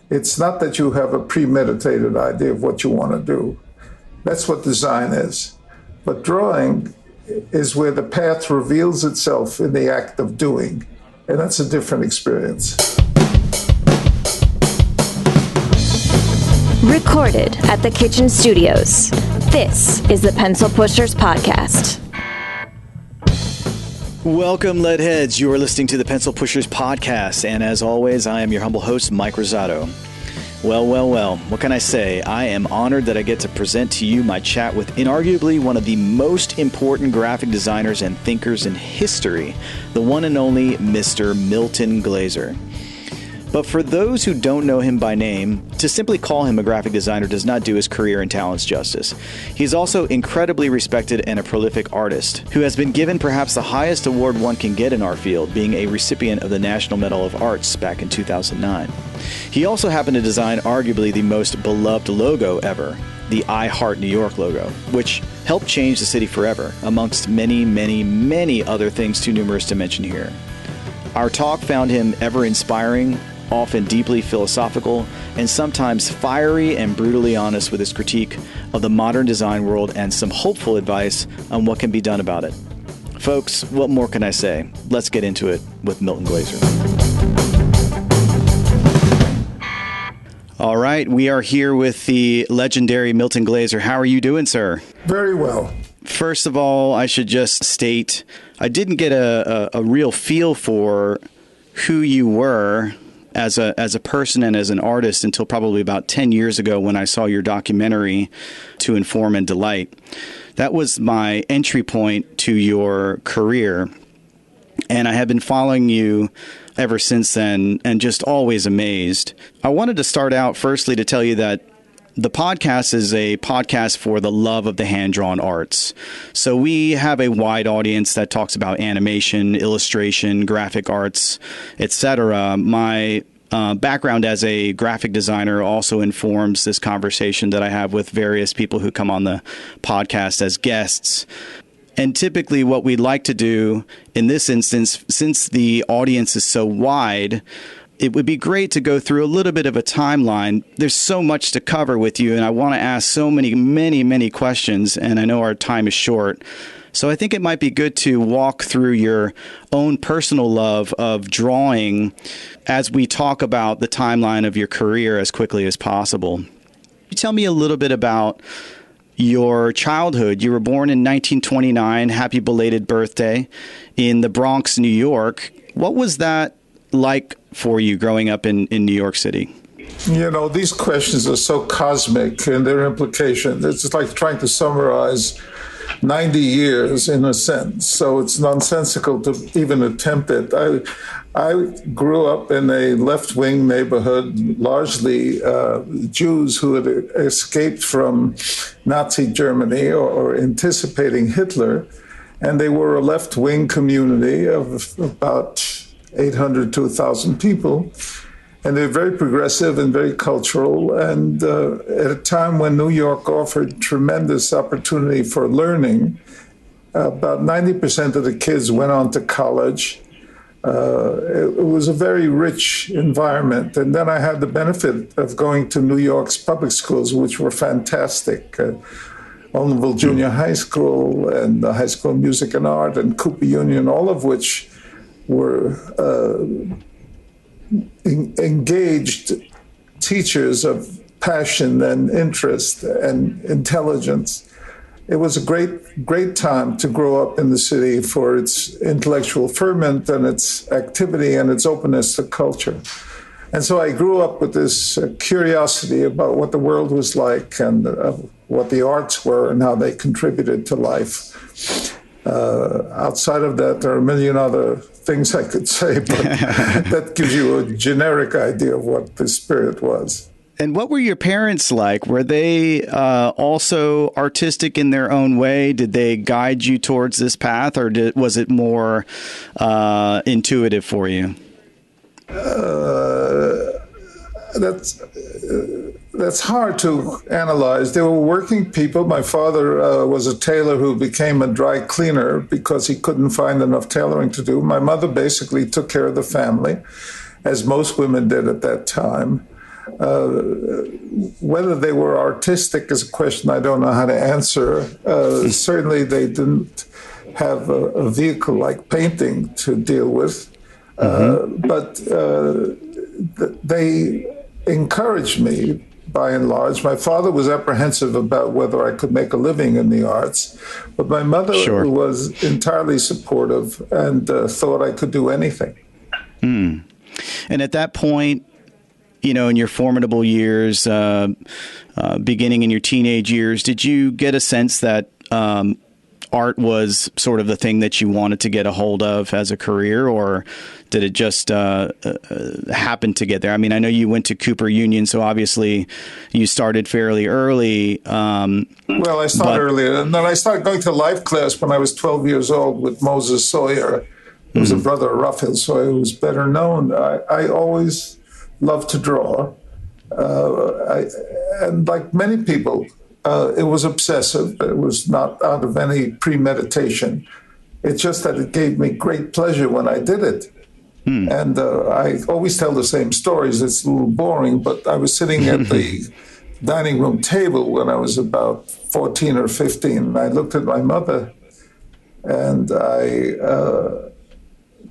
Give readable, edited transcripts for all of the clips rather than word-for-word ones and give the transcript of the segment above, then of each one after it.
It's not that you have a premeditated idea of what you want to do. That's what design is. But drawing is where the path reveals itself in the act of doing. And that's a different experience. Recorded at the Kitchen Studios, this is the Pencil Pushers Podcast. Welcome, leadheads. You are listening to the Pencil Pushers Podcast, and as always, I am your humble host, Mike Rosato. Well, what can I say? I am honored that I get to present to you my chat with inarguably one of the most important graphic designers and thinkers in history, the one and only Mr. Milton Glaser. But for those who don't know him by name, to simply call him a graphic designer does not do his career and talents justice. He's also incredibly respected and a prolific artist, who has been given perhaps the highest award one can get in our field, being a recipient of the National Medal of Arts back in 2009. He also happened to design arguably the most beloved logo ever, the I Heart New York logo, which helped change the city forever, amongst many other things too numerous to mention here. Our talk found him ever inspiring, often deeply philosophical, and sometimes fiery and brutally honest with his critique of the modern design world and some hopeful advice on what can be done about it. Folks, what more can I say? Let's get into it with Milton Glaser. All right, we are here with the legendary Milton Glaser. How are you doing, sir? Very well. First of all, I should just state I didn't get a real feel for who you were as a person and as an artist until probably about 10 years ago when I saw your documentary, To Inform and Delight. That was my entry point to your career, and I have been following you ever since then and just always amazed. I wanted to start out firstly to tell you that the podcast is a podcast for the love of the hand-drawn arts. So we have a wide audience that talks about animation, illustration, graphic arts, etc. My background as a graphic designer also informs this conversation that I have with various people who come on the podcast as guests. And typically what we'd like to do in this instance, since the audience is so wide, it would be great to go through a little bit of a timeline. There's so much to cover with you, and I want to ask so many questions, and I know our time is short. So I think it might be good to walk through your own personal love of drawing as we talk about the timeline of your career as quickly as possible. Can you tell me a little bit about your childhood? You were born in 1929, happy belated birthday, in the Bronx, New York. What was that like for you growing up in New York City? You know, these questions are so cosmic in their implications. It's like trying to summarize 90 years in a sentence. So it's nonsensical to even attempt it. I grew up in a left-wing neighborhood, largely Jews who had escaped from Nazi Germany or anticipating Hitler. And they were a left-wing community of about 800 to 1,000 people. And they're very progressive and very cultural. And at a time when New York offered tremendous opportunity for learning, about 90% of the kids went on to college. It was a very rich environment. And then I had the benefit of going to New York's public schools, which were fantastic. Olneyville Junior High School and the High School of Music and Art and Cooper Union, all of which were engaged teachers of passion and interest and intelligence. It was a great time to grow up in the city for its intellectual ferment and its activity and its openness to culture. And so I grew up with this curiosity about what the world was like and what the arts were and how they contributed to life. Outside of that, there are a million other things I could say, but that gives you a generic idea of what the spirit was. And what were your parents like? Were they also artistic in their own way? Did they guide you towards this path, or was it more intuitive for you? That's hard to analyze. They were working people. My father was a tailor who became a dry cleaner because he couldn't find enough tailoring to do. My mother basically took care of the family, as most women did at that time. Whether they were artistic is a question I don't know how to answer. Certainly they didn't have a vehicle like painting to deal with, but they encouraged me by and large. My father was apprehensive about whether I could make a living in the arts, but my mother was entirely supportive and thought I could do anything. And at that point, you know, in your formidable years, beginning in your teenage years, did you get a sense that art was sort of the thing that you wanted to get a hold of as a career, or did it just happen to get there? I mean, I know you went to Cooper Union, so obviously you started fairly early. Well, I started earlier, and then I started going to life class when I was 12 years old with Moses Sawyer, who was a brother of Raphael Sawyer, who was better known. I always loved to draw, and like many people, it was obsessive. It was not out of any premeditation. It's just that it gave me great pleasure when I did it. And I always tell the same stories. It's a little boring, but I was sitting at the dining room table when I was about 14 or 15. And I looked at my mother and I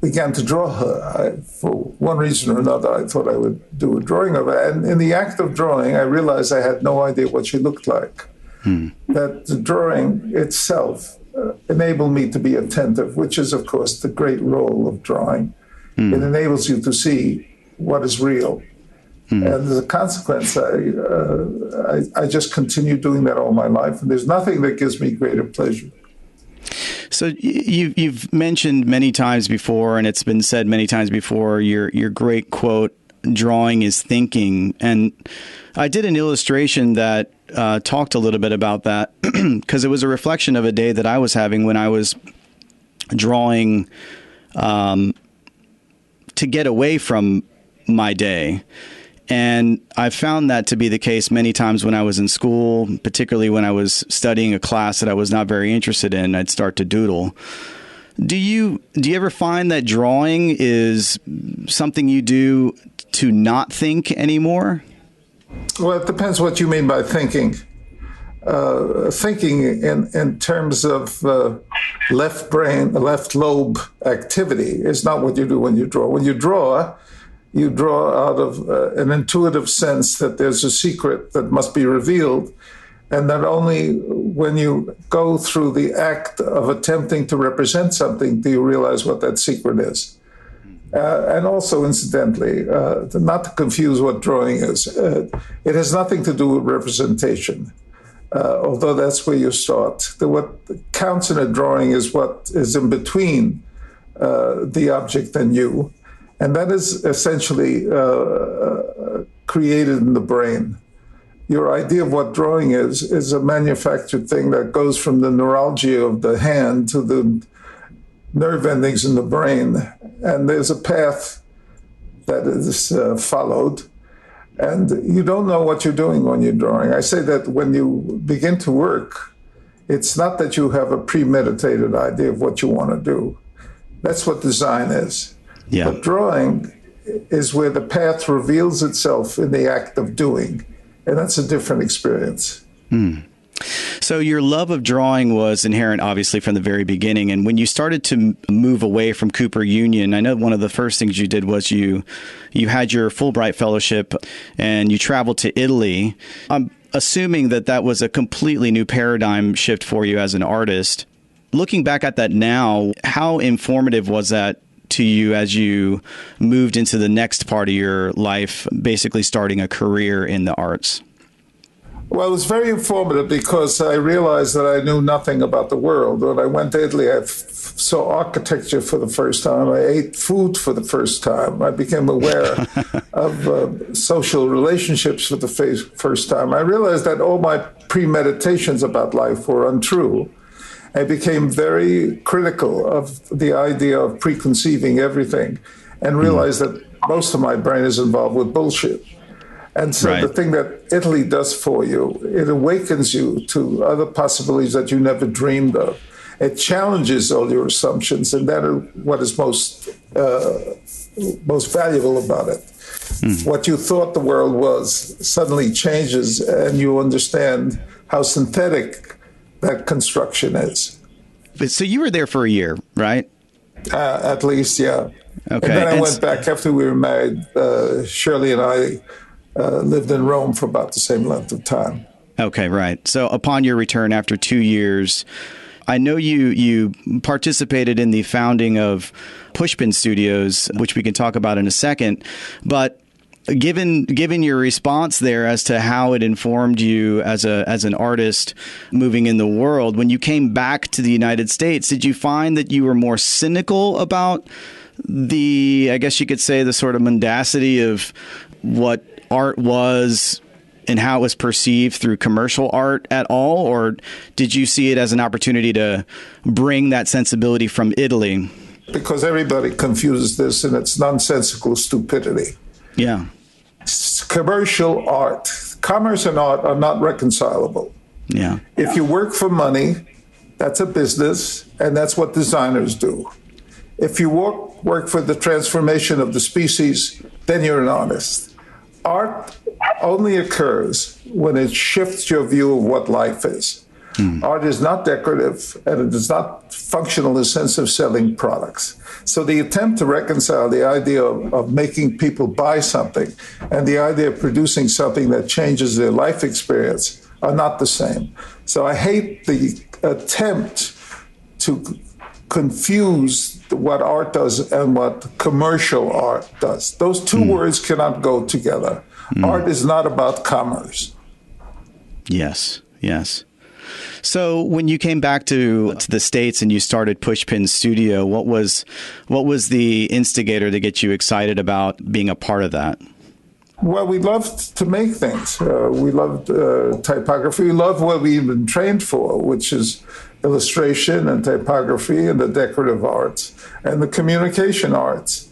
began to draw her. For one reason or another, I thought I would do a drawing of her. And in the act of drawing, I realized I had no idea what she looked like. That the drawing itself enabled me to be attentive, which is, of course, the great role of drawing. It enables you to see what is real. And as a consequence, I just continue doing that all my life. And there's nothing that gives me greater pleasure. So you've mentioned many times before, and it's been said many times before, your great quote, "Drawing is thinking." And I did an illustration that talked a little bit about that because it was a reflection of a day that I was having when I was drawing to get away from my day. And I found that to be the case many times when I was in school, particularly when I was studying a class that I was not very interested in. I'd start to doodle. Do you ever find that drawing is something you do to not think anymore? Well, it depends what you mean by thinking. Thinking in terms of left brain, left lobe activity is not what you do when you draw. When you draw out of an intuitive sense that there's a secret that must be revealed, and that only when you go through the act of attempting to represent something do you realize what that secret is. And also, incidentally, not to confuse what drawing is, it has nothing to do with representation, although that's where you start. What counts in a drawing is what is in between the object and you. And that is essentially created in the brain. Your idea of what drawing is a manufactured thing that goes from the neuralgia of the hand to the nerve endings in the brain. And there's a path that is followed. And you don't know what you're doing when you're drawing. I say that when you begin to work, it's not that you have a premeditated idea of what you want to do. That's what design is. Yeah. But drawing is where the path reveals itself in the act of doing. And that's a different experience. So your love of drawing was inherent, obviously, from the very beginning. And when you started to move away from Cooper Union, I know one of the first things you did was you had your Fulbright fellowship and you traveled to Italy. I'm assuming that was a completely new paradigm shift for you as an artist. Looking back at that now, how informative was that to you as you moved into the next part of your life, basically starting a career in the arts? Well, it was very informative because I realized that I knew nothing about the world. When I went to Italy, I saw architecture for the first time. I ate food for the first time. I became aware of social relationships for the first time. I realized that all my premeditations about life were untrue. I became very critical of the idea of preconceiving everything and realized that most of my brain is involved with bullshit. And so the thing that Italy does for you, it awakens you to other possibilities that you never dreamed of. It challenges all your assumptions, and that is what is most valuable about it. What you thought the world was suddenly changes, and you understand how synthetic that construction is. So you were there for a year, right? At least, yeah. Okay. And then I went back after we were married. Shirley and I lived in Rome for about the same length of time. Okay, right. So upon your return after 2 years, I know you participated in the founding of Pushpin Studios, which we can talk about in a second. But given your response there as to how it informed you as an artist moving in the world, when you came back to the United States, did you find that you were more cynical about the, I guess you could say, the sort of mendacity of what art was and how it was perceived through commercial art at all? Or did you see it as an opportunity to bring that sensibility from Italy? Because everybody confuses this, and it's nonsensical stupidity. Yeah. Commercial art, commerce and art are not reconcilable. Yeah. If you work for money, that's a business, and that's what designers do. If you work for the transformation of the species, then you're an artist. Art only occurs when it shifts your view of what life is. Art is not decorative, and it is not functional in the sense of selling products. So the attempt to reconcile the idea of making people buy something and the idea of producing something that changes their life experience are not the same. So I hate the attempt to confuse what art does and what commercial art does. Those two words cannot go together. Art is not about commerce. Yes, yes. So when you came back to the States and you started Pushpin Studio, what was the instigator to get you excited about being a part of that? Well, we loved to make things. We loved typography. We loved what we've been trained for, which is illustration and typography and the decorative arts and the communication arts.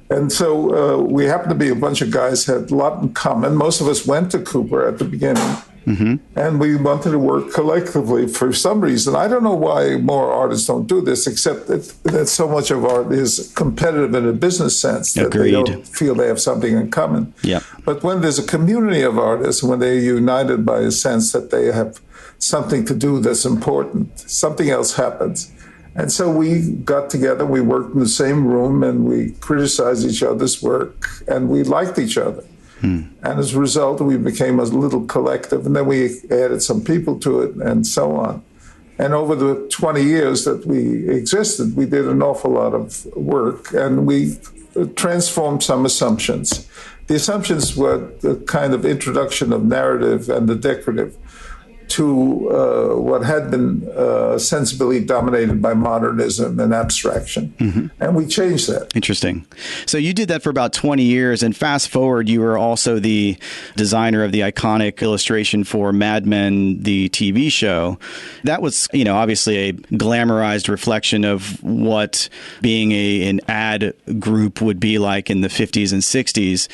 And so we happened to be a bunch of guys who had a lot in common. Most of us went to Cooper at the beginning. And we wanted to work collectively for some reason. I don't know why more artists don't do this, except that so much of art is competitive in a business sense that they don't feel they have something in common. Yeah. But when there's a community of artists, when they're united by a sense that they have something to do that's important, something else happens. And so we got together, we worked in the same room, and we criticized each other's work, and we liked each other. And as a result, we became a little collective, and then we added some people to it, and so on. And over the 20 years that we existed, we did an awful lot of work, and we transformed some assumptions. The assumptions were the kind of introduction of narrative and the decorative to what had been sensibility dominated by modernism and abstraction. And we changed that. Interesting. So you did that for about 20 years, and fast forward, you were also the designer of the iconic illustration for Mad Men, the TV show. That was, obviously a glamorized reflection of what being an ad group would be like in the 50s and 60s.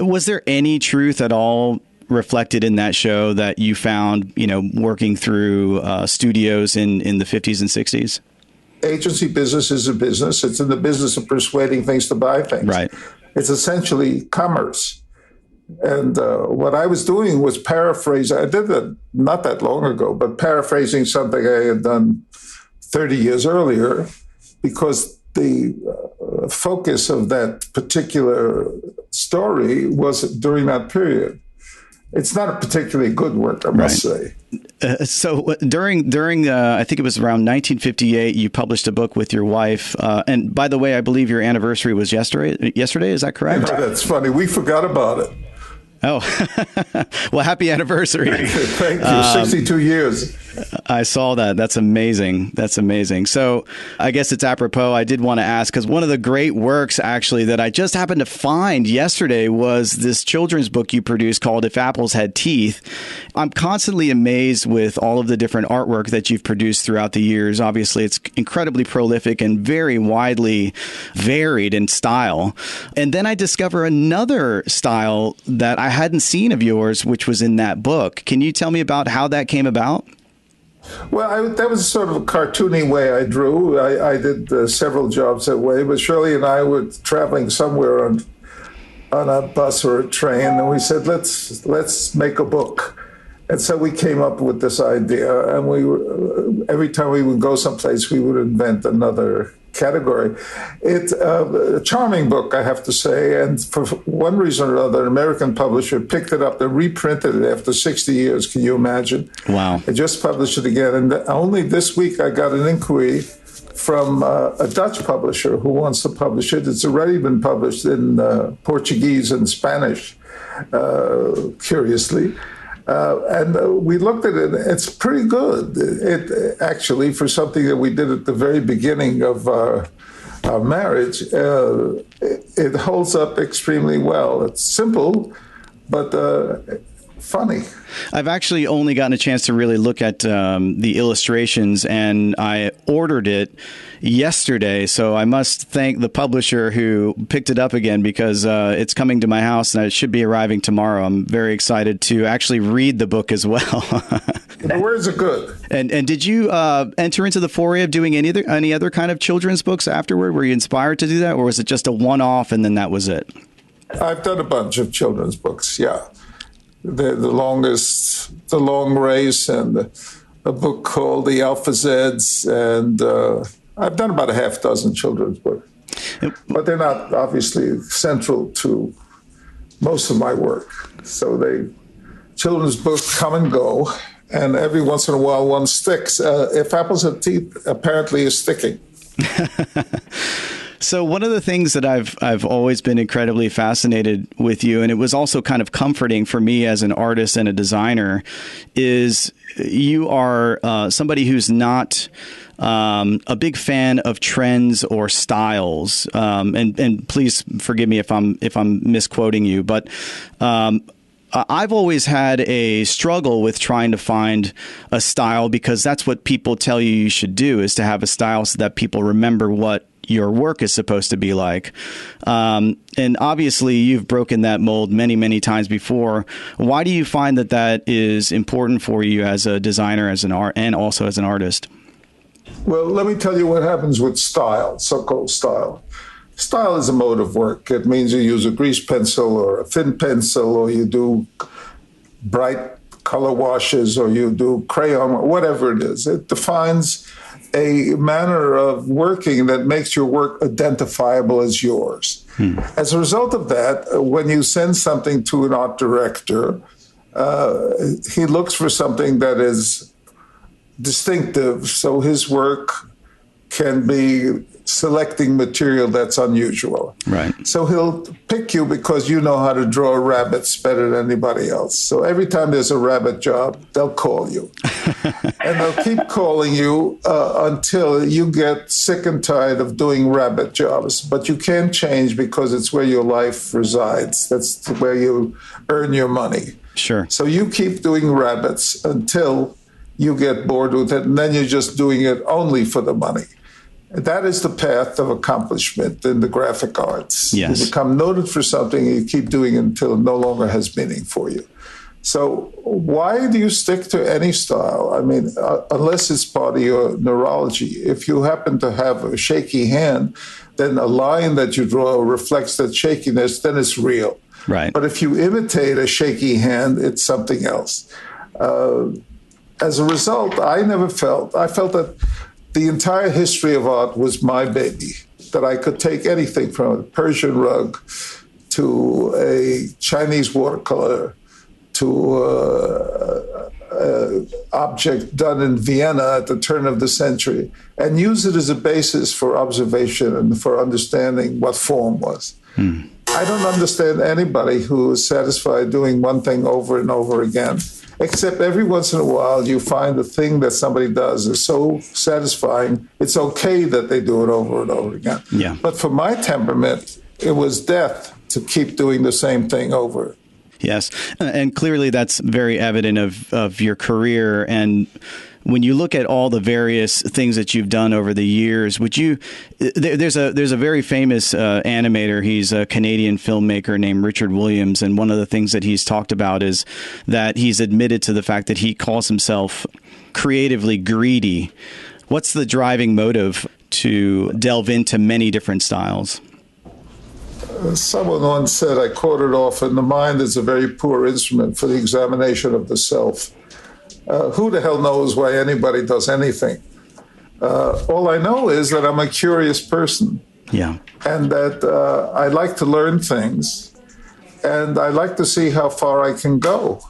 Was there any truth at all reflected in that show that you found, working through studios in the 50s and 60s? Agency business is a business. It's in the business of persuading things to buy things. Right. It's essentially commerce. And what I was doing was paraphrasing. I did that not that long ago, but paraphrasing something I had done 30 years earlier, because the focus of that particular story was during that period. It's not a particularly good work, I must say. So during I think it was around 1958, you published a book with your wife. And by the way, I believe your anniversary was yesterday. Is that correct? That's funny. We forgot about it. Oh, well, happy anniversary. Thank you. 62 years. I saw that. That's amazing. That's amazing. So I guess it's apropos. I did want to ask, because one of the great works actually that I just happened to find yesterday was this children's book you produced called If Apples Had Teeth. I'm constantly amazed with all of the different artwork that you've produced throughout the years. Obviously, it's incredibly prolific and very widely varied in style. And then I discover another style that I hadn't seen of yours, which was in that book. Can you tell me about how that came about? Well, that was sort of a cartoony way I drew. I did several jobs that way, but Shirley and I were traveling somewhere on on a bus or a train, and we said, let's make a book. And so we came up with this idea, and every time we would go someplace, we would invent another category. It's a charming book, I have to say, and for one reason or another, an American publisher picked it up and reprinted it after 60 years. Can you imagine? Wow. They just published it again, and only this week I got an inquiry from a Dutch publisher who wants to publish it. It's already been published in Portuguese and Spanish, curiously. And we looked at it. It's pretty good. It actually, for something that we did at the very beginning of our marriage, it holds up extremely well. It's simple, but funny. I've actually only gotten a chance to really look at the illustrations, and I ordered it yesterday. So I must thank the publisher who picked it up again, because it's coming to my house and it should be arriving tomorrow. I'm very excited to actually read the book as well. The words are good. And did you enter into the foray of doing any other kind of children's books afterward? Were you inspired to do that, or was it just a one-off and then that was it? I've done a bunch of children's books, yeah. The Long Race, and a book called The Alpha Zeds, and I've done about a half dozen children's books. But they're not obviously central to most of my work. So children's books come and go, and every once in a while one sticks. If apples have teeth, apparently is sticking. So one of the things that I've always been incredibly fascinated with you, and it was also kind of comforting for me as an artist and a designer, is you are somebody who's not a big fan of trends or styles. And please forgive me if I'm misquoting you, but I've always had a struggle with trying to find a style, because that's what people tell you should do, is to have a style so that people remember what your work is supposed to be like. And obviously you've broken that mold many, many times before. Why do you find that is important for you as a designer, as an art, and also as an artist? Well, let me tell you what happens with style, so-called style. Style is a mode of work. It means you use a grease pencil or a thin pencil, or you do bright color washes, or you do crayon, whatever it is. It defines a manner of working that makes your work identifiable as yours. As a result of that, when you send something to an art director, he looks for something that is distinctive, so his work can be selecting material that's unusual. Right. So he'll pick you because you know how to draw rabbits better than anybody else. So every time there's a rabbit job, they'll call you. And they'll keep calling you until you get sick and tired of doing rabbit jobs. But you can't change, because it's where your life resides. That's where you earn your money. Sure. So you keep doing rabbits until you get bored with it, and then you're just doing it only for the money. That is the path of accomplishment in the graphic arts. Yes. You become noted for something, and you keep doing it until it no longer has meaning for you. So why do you stick to any style? I mean, unless it's part of your neurology. If you happen to have a shaky hand, then a line that you draw reflects that shakiness, then it's real. Right. But if you imitate a shaky hand, it's something else. As a result, I felt that the entire history of art was my baby, that I could take anything from a Persian rug to a Chinese watercolor to an object done in Vienna at the turn of the century, and use it as a basis for observation and for understanding what form was. I don't understand anybody who is satisfied doing one thing over and over again, except every once in a while you find the thing that somebody does is so satisfying, it's okay that they do it over and over again. Yeah. But for my temperament, it was death to keep doing the same thing over. Yes. And clearly that's very evident of your career. And when you look at all the various things that you've done over the years, there's a very famous animator. He's a Canadian filmmaker named Richard Williams. And one of the things that he's talked about is that he's admitted to the fact that he calls himself creatively greedy. What's the driving motive to delve into many different styles? Someone once said, I quoted often, the mind is a very poor instrument for the examination of the self. Who the hell knows why anybody does anything? All I know is that I'm a curious person. Yeah. And that I like to learn things, and I like to see how far I can go.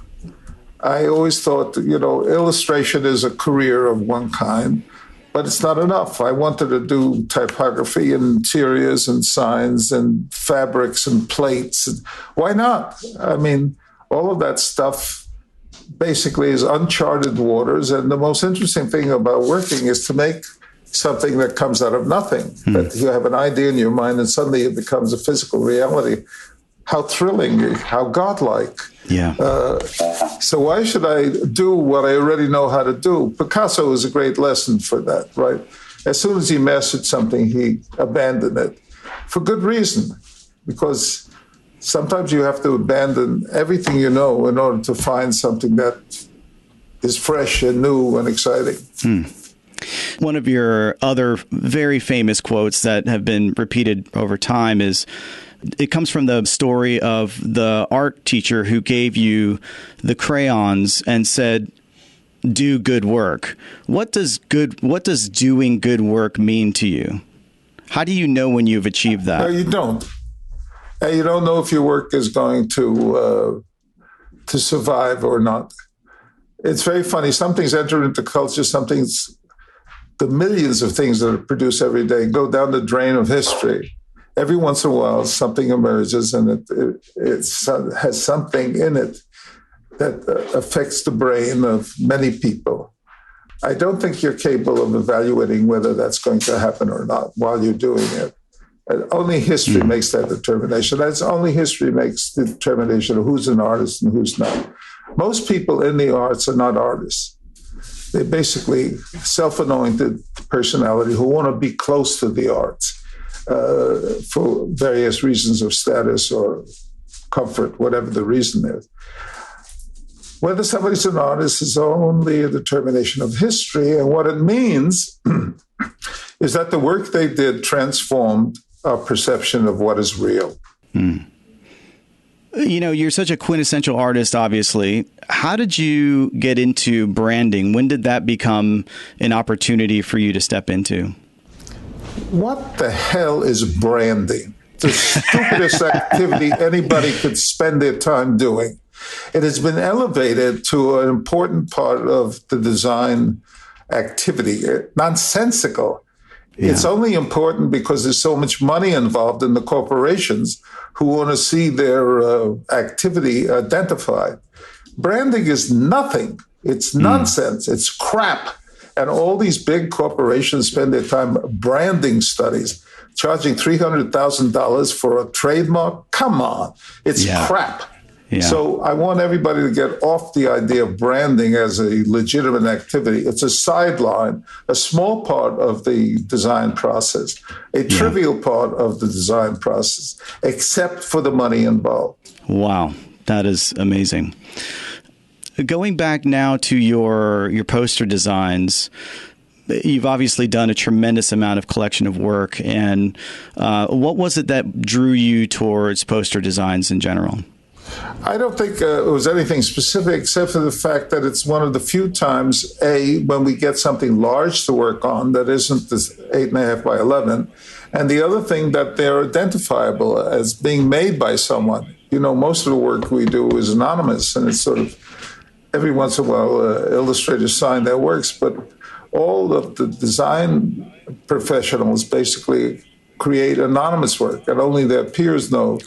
I always thought, illustration is a career of one kind, but it's not enough. I wanted to do typography and interiors and signs and fabrics and plates. Why not? I mean, all of that stuff basically is uncharted waters. And the most interesting thing about working is to make something that comes out of nothing, that you have an idea in your mind and suddenly it becomes a physical reality. How thrilling, how godlike. Yeah. So why should I do what I already know how to do? Picasso is a great lesson for that, right? As soon as he mastered something, he abandoned it for good reason, because sometimes you have to abandon everything you know in order to find something that is fresh and new and exciting. One of your other very famous quotes that have been repeated over time is, it comes from the story of the art teacher who gave you the crayons and said, do good work. What does doing good work mean to you? How do you know when you've achieved that? No, you don't. You don't know if your work is going to survive or not. It's very funny. Some things enter into culture, the millions of things that are produced every day go down the drain of history. Every once in a while, something emerges and it has something in it that affects the brain of many people. I don't think you're capable of evaluating whether that's going to happen or not while you're doing it. And only history makes that determination. Only history makes the determination of who's an artist and who's not. Most people in the arts are not artists. They're basically self-anointed personality who want to be close to the arts. For various reasons of status or comfort, whatever the reason is. Whether somebody's an artist is only a determination of history, and what it means is that the work they did transformed our perception of what is real. You're such a quintessential artist, obviously. How did you get into branding? When did that become an opportunity for you to step into? What the hell is branding? The stupidest activity anybody could spend their time doing. It has been elevated to an important part of the design activity. Nonsensical. Yeah. It's only important because there's so much money involved in the corporations who want to see their activity identified. Branding is nothing. It's nonsense. It's crap. And all these big corporations spend their time branding studies, charging $300,000 for a trademark. Come on. It's crap. Yeah. So I want everybody to get off the idea of branding as a legitimate activity. It's a sideline, a small part of the design process, a trivial part of the design process, except for the money involved. Wow. That is amazing. Going back now to your poster designs, you've obviously done a tremendous amount of collection of work. And what was it that drew you towards poster designs in general? I don't think it was anything specific, except for the fact that it's one of the few times, when we get something large to work on that isn't this 8.5 by 11. And the other thing, that they're identifiable as being made by someone. Most of the work we do is anonymous, and it's sort of, every once in a while, illustrators sign their works, but all of the design professionals basically create anonymous work, and only their peers know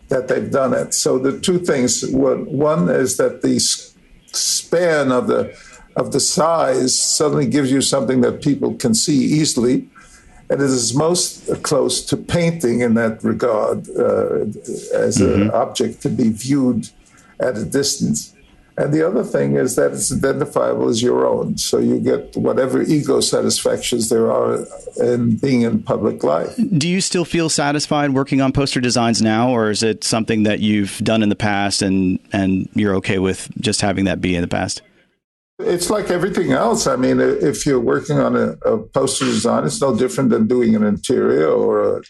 that they've done it. So the two things, one is that the span of the size suddenly gives you something that people can see easily, and it is most close to painting in that regard, as an object to be viewed at a distance. And the other thing is that it's identifiable as your own. So you get whatever ego satisfactions there are in being in public life. Do you still feel satisfied working on poster designs now, or is it something that you've done in the past and you're okay with just having that be in the past? It's like everything else. I mean, if you're working on a poster design, it's no different than doing an interior or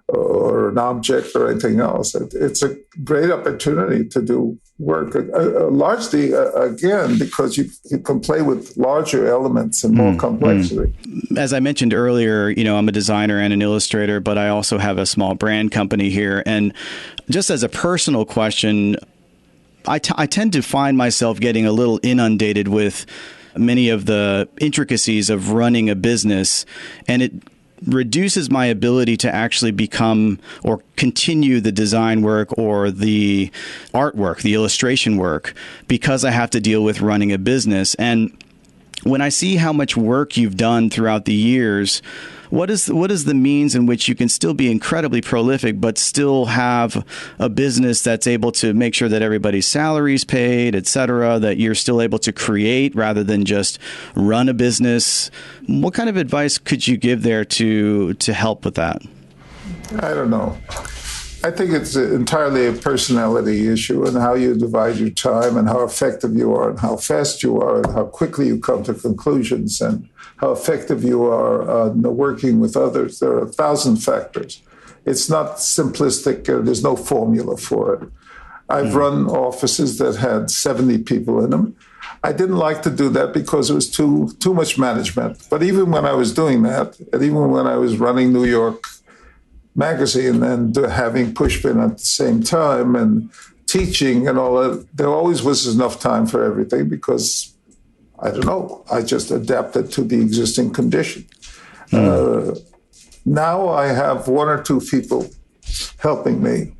or an object or anything else. It's a great opportunity to do work, largely, again, because you can play with larger elements and more complexity. As I mentioned earlier, I'm a designer and an illustrator, but I also have a small brand company here. And just as a personal question, I tend to find myself getting a little inundated with many of the intricacies of running a business, and it reduces my ability to actually become or continue the design work or the artwork, the illustration work, because I have to deal with running a business. And when I see how much work you've done throughout the years, what is the means in which you can still be incredibly prolific, but still have a business that's able to make sure that everybody's salary's paid, et cetera, that you're still able to create rather than just run a business? What kind of advice could you give there to help with that? I don't know. I think it's entirely a personality issue and how you divide your time and how effective you are and how fast you are and how quickly you come to conclusions and how effective you are working with others. There are 1,000 factors. It's not simplistic. There's no formula for it. I've run offices that had 70 people in them. I didn't like to do that because it was too much management. But even when I was doing that, and even when I was running New York Magazine and having Pushpin at the same time and teaching and all that, there always was enough time for everything because, I don't know, I just adapted to the existing condition. Now I have one or two people helping me,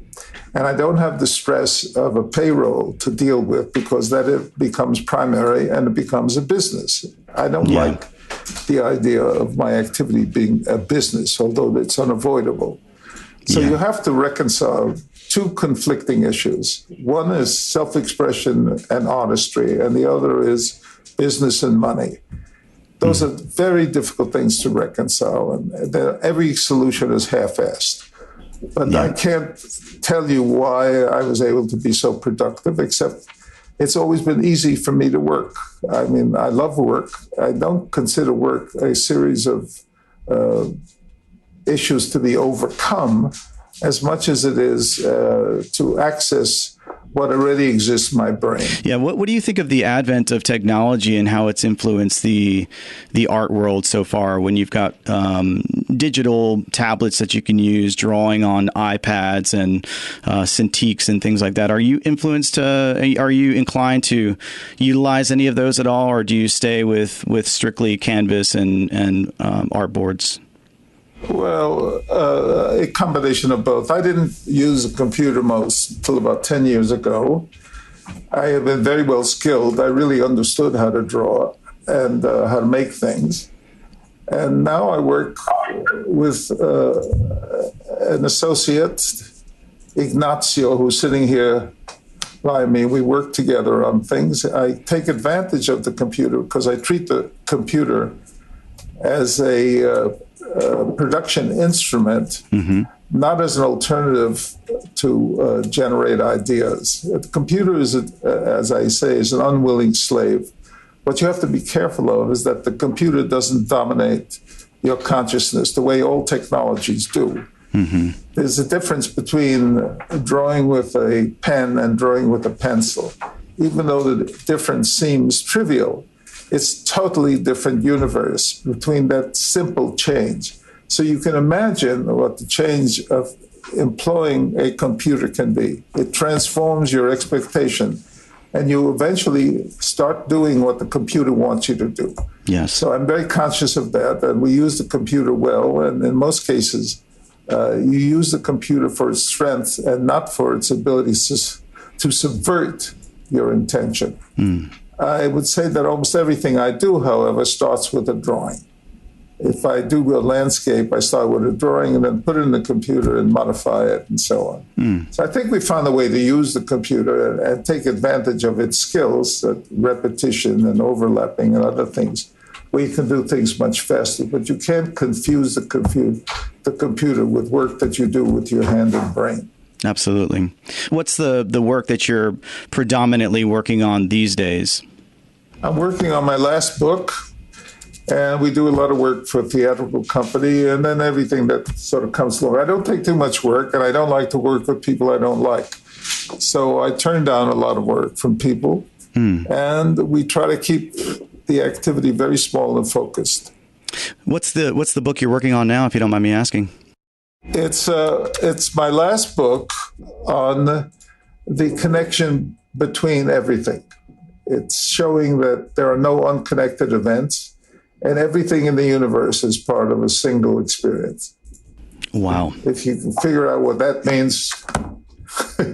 and I don't have the stress of a payroll to deal with because that it becomes primary and it becomes a business. I don't like the idea of my activity being a business, although it's unavoidable. So you have to reconcile two conflicting issues. One is self-expression and artistry, and the other is business and money. Those are very difficult things to reconcile, and every solution is half-assed. But I can't tell you why I was able to be so productive, except it's always been easy for me to work. I mean, I love work. I don't consider work a series of issues to be overcome as much as it is to access what already exists in my brain. Yeah. What do you think of the advent of technology and how it's influenced the art world so far, when you've got digital tablets that you can use, drawing on iPads and Cintiqs and things like that? Are you inclined to utilize any of those at all, or do you stay with strictly canvas and artboards? Well, a combination of both. I didn't use a computer most until about 10 years ago. I have been very well skilled. I really understood how to draw and how to make things. And now I work with an associate, Ignacio, who's sitting here by me. We work together on things. I take advantage of the computer because I treat the computer as a production instrument, not as an alternative to generate ideas. The computer is, as I say, is an unwilling slave. What you have to be careful of is that the computer doesn't dominate your consciousness the way all technologies do. There's a difference between drawing with a pen and drawing with a pencil. Even though the difference seems trivial, it's totally different universe between that simple change. So you can imagine what the change of employing a computer can be. It transforms your expectation, and you eventually start doing what the computer wants you to do. Yes. So I'm very conscious of that, and we use the computer well, and in most cases, you use the computer for its strength and not for its ability to subvert your intention. I would say that almost everything I do, however, starts with a drawing. If I do a landscape, I start with a drawing and then put it in the computer and modify it and so on. So I think we found a way to use the computer and take advantage of its skills, repetition and overlapping and other things, where you can do things much faster. But you can't confuse the computer with work that you do with your hand and brain. Absolutely. What's the work that you're predominantly working on these days? I'm working on my last book. And we do a lot of work for a theatrical company, and then everything that sort of comes along. I don't take too much work, and I don't like to work with people I don't like. So I turn down a lot of work from people, and we try to keep the activity very small and focused. What's the book you're working on now, if you don't mind me asking? It's my last book on the connection between everything. It's showing that there are no unconnected events, and everything in the universe is part of a single experience. Wow. If you can figure out what that means,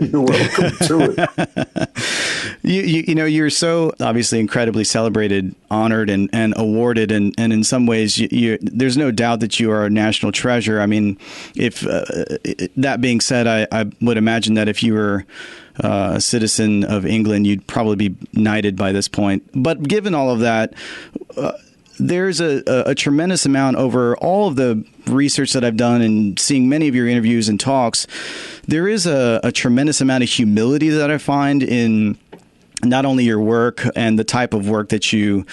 you're welcome to it. You know, you're so obviously incredibly celebrated, honored, and awarded, and in some ways, there's no doubt that you are a national treasure. I mean, if that being said, I would imagine that if you were a citizen of England, you'd probably be knighted by this point. But given all of that, there's a tremendous amount over all of the research that I've done and seeing many of your interviews and talks. There is a tremendous amount of humility that I find in not only your work and the type of work that you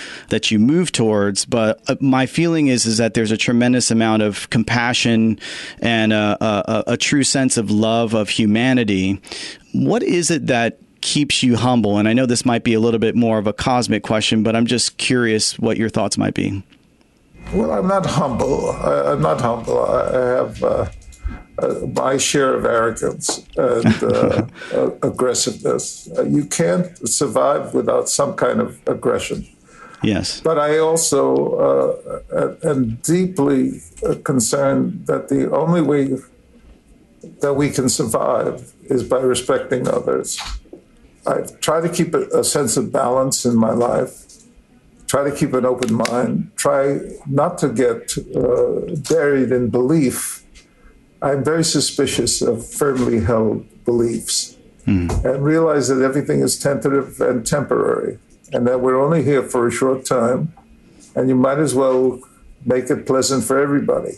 move towards, but my feeling is that there's a tremendous amount of compassion and a true sense of love of humanity. What is it that keeps you humble? And I know this might be a little bit more of a cosmic question, but I'm just curious what your thoughts might be. Well, I'm not humble. I'm not humble. I have my share of arrogance and aggressiveness. You can't survive without some kind of aggression. Yes. But I also am deeply concerned that the only way that we can survive is by respecting others. I try to keep a sense of balance in my life, try to keep an open mind, try not to get buried in belief. I'm very suspicious of firmly held beliefs and realize that everything is tentative and temporary and that we're only here for a short time and you might as well make it pleasant for everybody.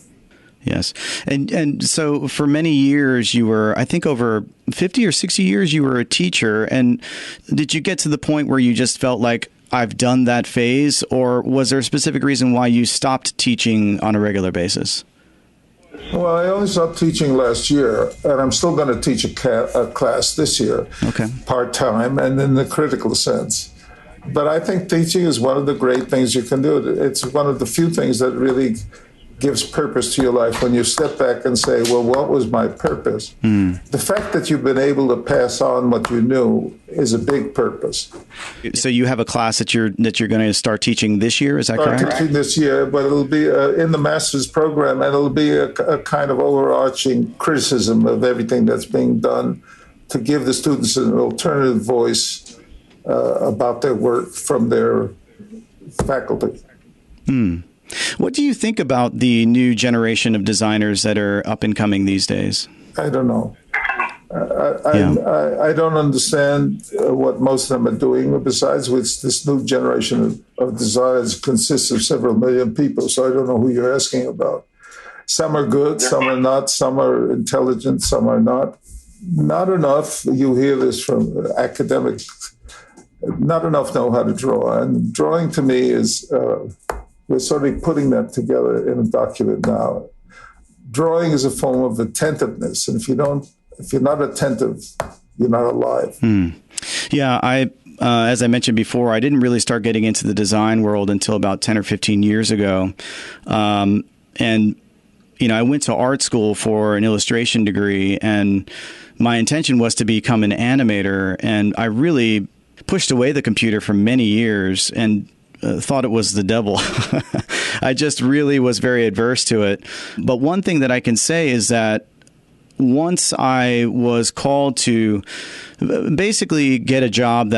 Yes. And so for many years you were, I think over 50 or 60 years, you were a teacher. And did you get to the point where you just felt like, I've done that phase, or was there a specific reason why you stopped teaching on a regular basis? Well, I only stopped teaching last year, and I'm still going to teach a class this year, part-time and in the critical sense. But I think teaching is one of the great things you can do. It's one of the few things that really gives purpose to your life when you step back and say, well, what was my purpose? The fact that you've been able to pass on what you knew is a big purpose. So you have a class that you're going to start teaching this year, is that correct? Start teaching this year, but it'll be in the master's program, and it'll be a kind of overarching criticism of everything that's being done to give the students an alternative voice about their work from their faculty. What do you think about the new generation of designers that are up and coming these days? I don't know. I don't understand what most of them are doing. Besides which, this new generation of designers consists of several million people, so I don't know who you're asking about. Some are good, some are not, some are intelligent, some are not. Not enough, you hear this from academics, not enough know how to draw. And drawing to me is... we're sort of putting that together in a document now. Drawing is a form of attentiveness, and if you're not attentive, you're not alive. Yeah, as I mentioned before, I didn't really start getting into the design world until about 10 or 15 years ago, and I went to art school for an illustration degree, and my intention was to become an animator, and I really pushed away the computer for many years and thought it was the devil. I just really was very adverse to it. But one thing that I can say is that once I was called to basically get a job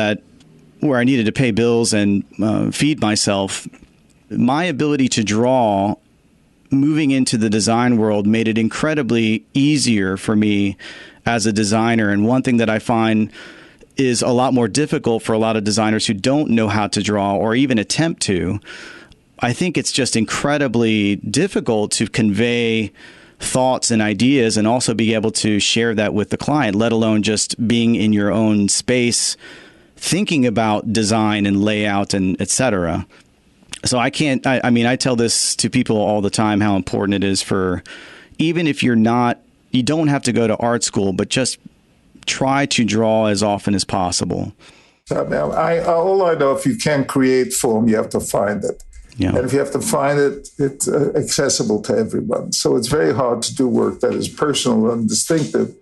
where I needed to pay bills and feed myself, my ability to draw moving into the design world made it incredibly easier for me as a designer. And one thing that I find is a lot more difficult for a lot of designers who don't know how to draw or even attempt to. I think it's just incredibly difficult to convey thoughts and ideas and also be able to share that with the client, let alone just being in your own space, thinking about design and layout and et cetera. So I can't, I mean, I tell this to people all the time, how important it is for, even if you don't have to go to art school, but just try to draw as often as possible. All I know, if you can't create form, you have to find it. Yeah. And if you have to find it, it's accessible to everyone. So it's very hard to do work that is personal and distinctive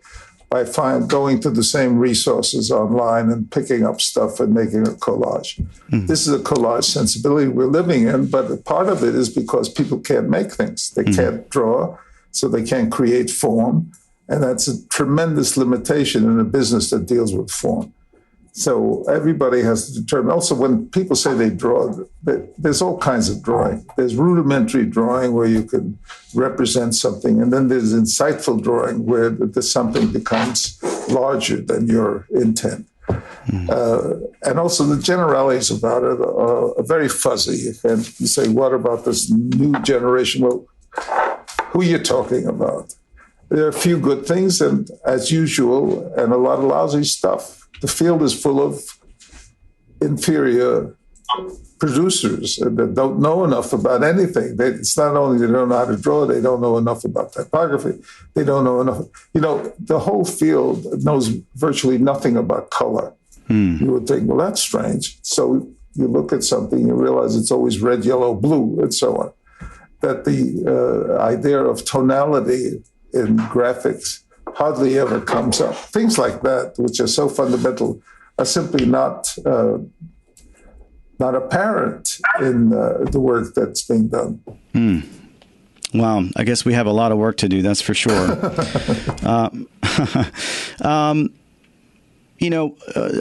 by going to the same resources online and picking up stuff and making a collage. This is a collage sensibility we're living in, but part of it is because people can't make things. They can't draw, so they can't create form. And that's a tremendous limitation in a business that deals with form. So everybody has to determine. Also, when people say they draw, there's all kinds of drawing. There's rudimentary drawing where you can represent something, and then there's insightful drawing where something becomes larger than your intent. And also the generalities about it are very fuzzy. And you say, what about this new generation? Well, who are you talking about? There are a few good things, and as usual, and a lot of lousy stuff. The field is full of inferior producers that don't know enough about anything. It's not only they don't know how to draw, they don't know enough about typography. They don't know enough. The whole field knows virtually nothing about color. You would think, well, that's strange. So you look at something, you realize it's always red, yellow, blue, and so on. That the idea of tonality in graphics hardly ever comes up. Things like that, which are so fundamental, are simply not apparent in the work that's being done. Wow. I guess we have a lot of work to do, that's for sure. I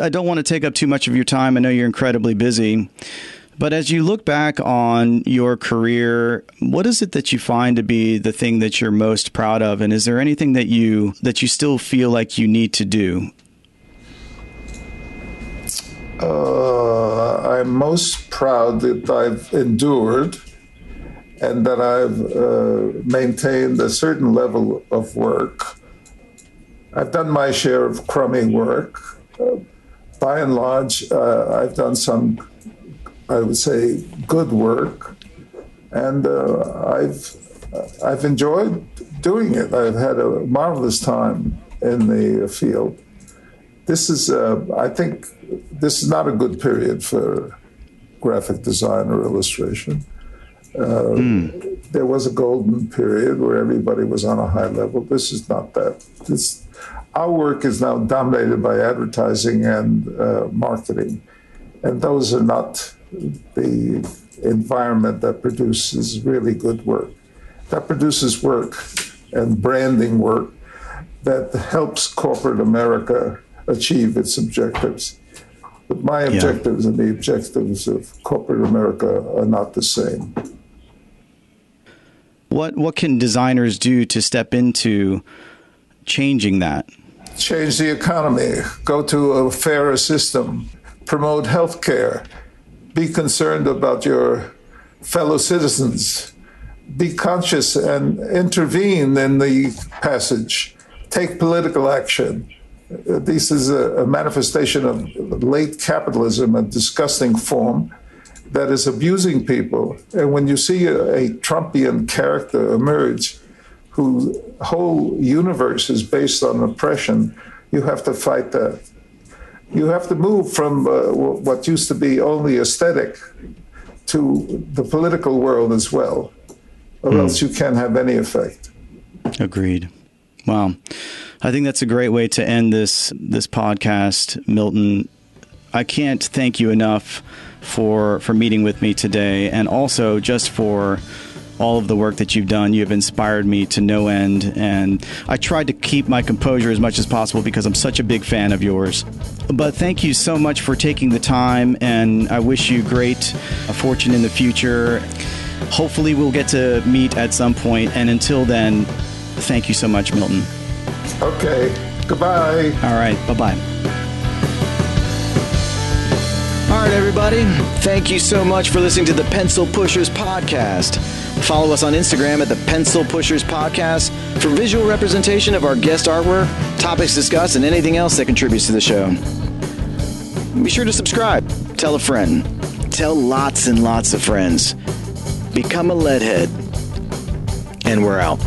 don't want to take up too much of your time. I know you're incredibly busy. But as you look back on your career, what is it that you find to be the thing that you're most proud of? And is there anything that you still feel like you need to do? I'm most proud that I've endured and that I've maintained a certain level of work. I've done my share of crummy work. By and large, I've done some, I would say, good work, and I've enjoyed doing it. I've had a marvelous time in the field. This is, I think, this is not a good period for graphic design or illustration. There was a golden period where everybody was on a high level. This is not that. Our work is now dominated by advertising and marketing, and those are not the environment that produces really good work. That produces work and branding work that helps corporate America achieve its objectives. But my objectives and the objectives of corporate America are not the same. What can designers do to step into changing that? Change the economy, go to a fairer system, promote healthcare, be concerned about your fellow citizens, be conscious and intervene in the passage, take political action. This is a manifestation of late capitalism, a disgusting form that is abusing people. And when you see a Trumpian character emerge, whose whole universe is based on oppression, you have to fight that. You have to move from what used to be only aesthetic to the political world as well, or else you can't have any effect. Agreed. Wow. I think that's a great way to end this podcast, Milton. I can't thank you enough for meeting with me today, and also just for all of the work that you've done. You have inspired me to no end, and I tried to keep my composure as much as possible because I'm such a big fan of yours. But thank you so much for taking the time, and I wish you great fortune in the future. Hopefully we'll get to meet at some point, and until then, thank you so much, Milton. Okay, goodbye. All right, bye-bye. All right, everybody. Thank you so much for listening to the Pencil Pushers Podcast. Follow us on Instagram at the Pencil Pushers Podcast for visual representation of our guest artwork, topics discussed, and anything else that contributes to the show. Be sure to subscribe. Tell a friend. Tell lots and lots of friends. Become a leadhead. And we're out.